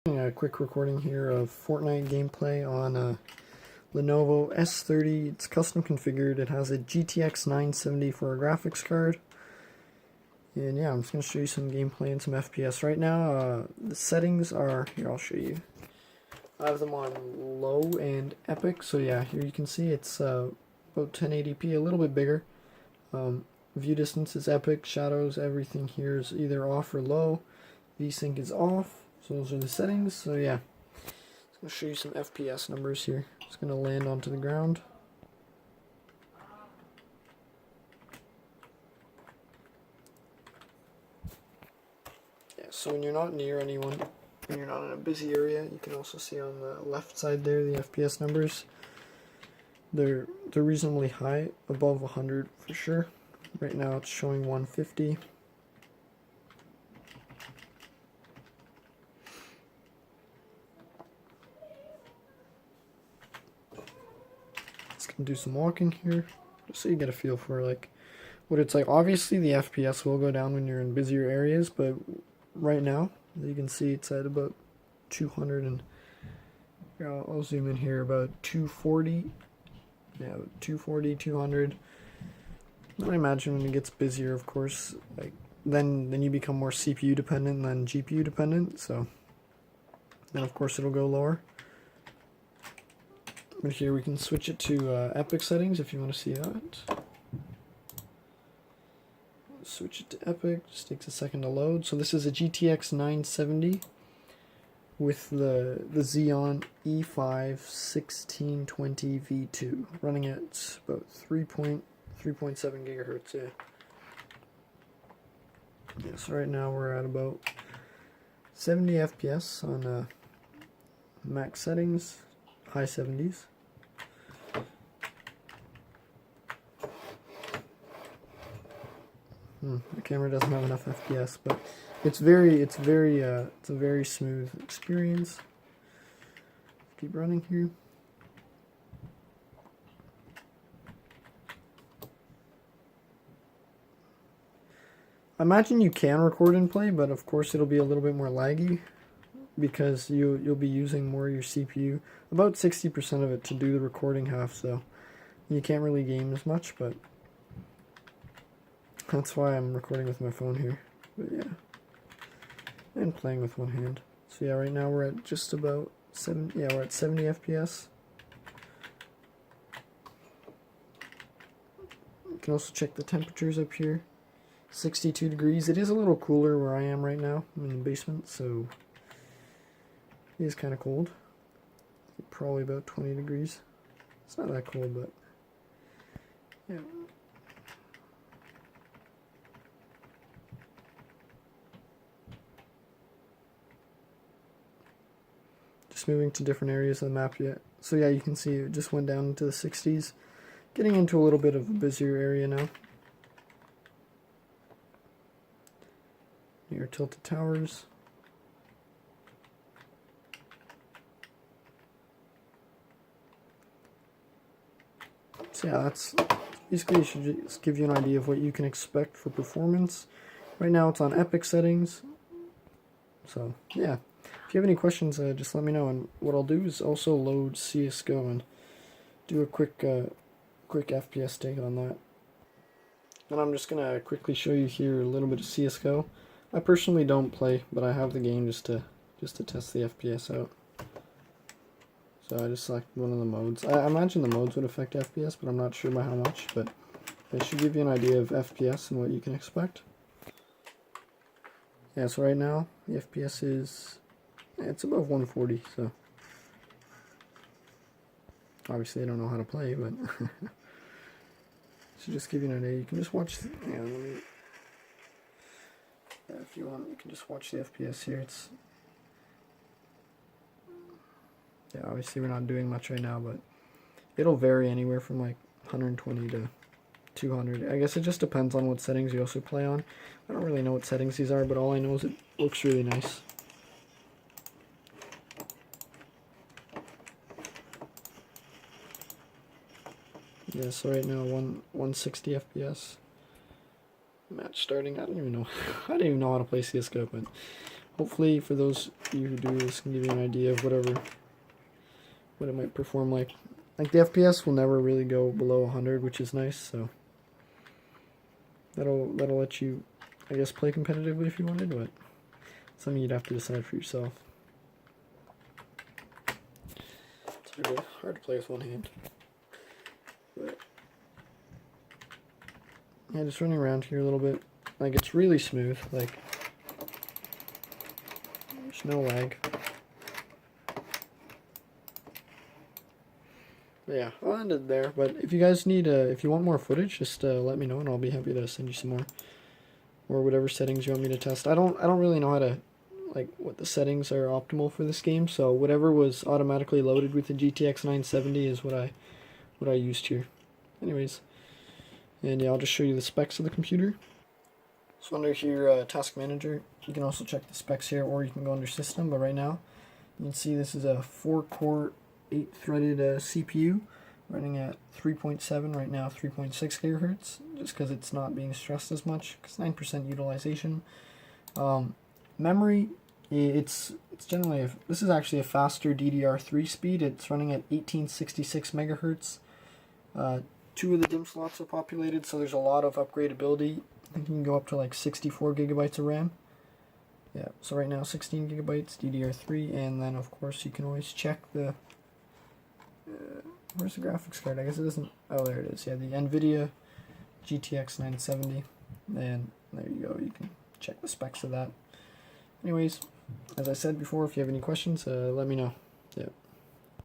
A quick recording here of Fortnite gameplay on a Lenovo S30. It's custom configured. It has a GTX 970 for a graphics card. And yeah, I'm just going to show you some gameplay and some FPS. Right now, the settings are, here I'll show you. I have them on low and epic. So yeah, here you can see it's about 1080p, a little bit bigger. View distance is epic, shadows, everything here is either off or low. VSync is off. So those are the settings. So yeah, I'm going to show you some FPS numbers here. It's going to land onto the ground. Yeah, so when you're not near anyone, when you're not in a busy area, you can also see on the left side there the FPS numbers. They're reasonably high, above 100 for sure. Right now it's showing 150. Let's do some walking here, just so you get a feel for like what it's like. Obviously the FPS will go down when you're in busier areas, but right now, as you can see, it's at about 200 and I'll zoom in here, about 240. Yeah, 240, 200. I imagine when it gets busier, of course, like then you become more CPU dependent than GPU dependent, so then of course it'll go lower. But here we can switch it to epic settings if you want to see that. Switch it to epic, just takes a second to load. So this is a GTX 970 with the Xeon E5 1620 V2 running at about 3.7 gigahertz. Yeah, so right now we're at about 70 FPS on max settings, high 70s. The camera doesn't have enough FPS, but it's a very smooth experience. Keep running here. I imagine you can record and play, but of course it'll be a little bit more laggy because you'll be using more of your CPU, about 60% of it to do the recording half, so you can't really game as much, but that's why I'm recording with my phone here. But yeah, and playing with one hand. So yeah, right now we're at just about we're at 70 FPS. You can also check the temperatures up here. 62 degrees. It is a little cooler where I am right now. I'm in the basement, so it is kind of cold. Probably about 20 degrees. It's not that cold, but yeah. Just moving to different areas of the map yet. So yeah, you can see it just went down into the 60s. Getting into a little bit of a busier area now. Near Tilted Towers. So yeah, that's basically should just give you an idea of what you can expect for performance. Right now it's on epic settings. So yeah, if you have any questions, just let me know. And what I'll do is also load csgo and do a quick FPS take on that. And I'm just gonna quickly show you here a little bit of csgo. I personally don't play, but I have the game just to test the FPS out. So I just selected one of the modes. I imagine the modes would affect FPS, but I'm not sure by how much. But it should give you an idea of FPS and what you can expect. Yeah, so right now the FPS is it's above 140. So obviously I don't know how to play, but should just give you an idea. You can just watch. Yeah, if you want, you can just watch the FPS here. Yeah, obviously we're not doing much right now, but it'll vary anywhere from like 120 to 200. I guess it just depends on what settings you also play on. I don't really know what settings these are, but all I know is it looks really nice. Yeah, so right now 160 FPS. Match starting. I don't even know how to play CSGO, but hopefully for those of you who do this can give you an idea of what it might perform like. Like the FPS will never really go below 100, which is nice, so that'll let you, I guess, play competitively if you wanted, but it's something you'd have to decide for yourself. It's hard to play with one hand. But yeah, just running around here a little bit. Like, it's really smooth. Like, there's no lag. But yeah, I'll end it there. But if you guys need, if you want more footage, just let me know, and I'll be happy to send you some more, or whatever settings you want me to test. I don't really know how to, like, what the settings are optimal for this game. So whatever was automatically loaded with the GTX 970 is what I used here. Anyways, and yeah, I'll just show you the specs of the computer. So under here, Task Manager, you can also check the specs here, or you can go under System. But right now, you can see this is a 4-core, 8-threaded CPU running at 3.7 right now, 3.6 gigahertz, just because it's not being stressed as much, because 9% utilization. Memory, it's generally this is actually a faster DDR3 speed. It's running at 1866 megahertz. 2 of the DIMM slots are populated, so there's a lot of upgradability. I think you can go up to like 64 gigabytes of RAM. Yeah, so right now 16 gigabytes DDR3, and then of course you can always check the where's the graphics card? I guess it doesn't. Oh, there it is. Yeah, the NVIDIA GTX 970, and there you go. You can check the specs of that. Anyways, as I said before, if you have any questions, let me know.